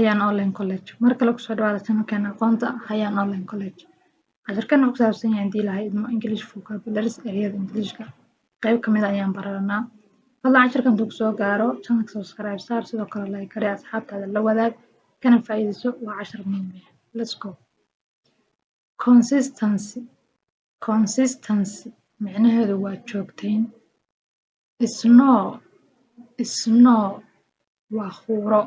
Hayaan Online College. Marka lagu soo dhawaado channelkan aqoonta Hayaan Online College. Casharkan wuxuu ku saabsan yahay hadii lahayd English vocabularies ereyada Englishka. Qayb ka mid ah ayaan baranaa. Fadlan casharkan intuu kusoo gaaro channelka subscribe saar sidoo kale like gari asxaabtaada la wadaag kana faa'iidayso waa cashar muhiim ah. Let's go. Consistency macnaheedu waa joogtayn. Snow waa khuro.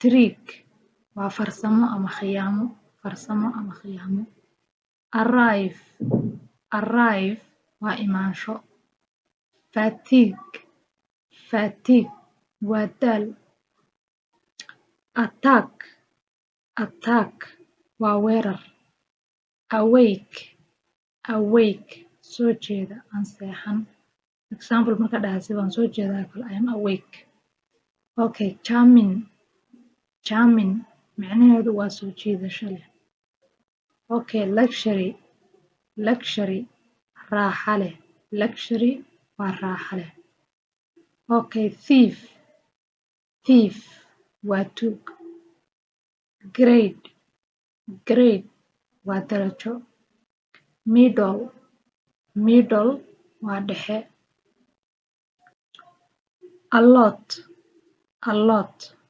Trick waa farsamo ama khiyaamo. Arrive waa imaansho. Fatigue waa daal. Attack waa weerar. Awake soo jeeda aan seexan. Example marka dhahaysid waan soo jeedaa kale I am awake. Okay, charming macnaheedu waa soo jiidasho leh. Okay, luxury raaxa leh. Waa raaxa leh. Okay, thief waa tuug. Grade waa darajo. Middle waa dhexe. A lot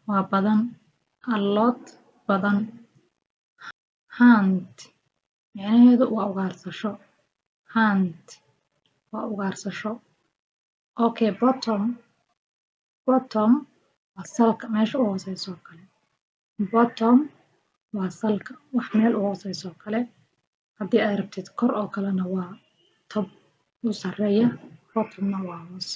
waa badan. Hunt macnaheedu waa ugaarsasho. Okay, bottom waa salka meesha u hooseyso oo kale. Bottom waa salka wax meel u hooseyso oo kale. Haddii aad rabtid kor oo kalena waa top u sareeya bottom na waa hoos.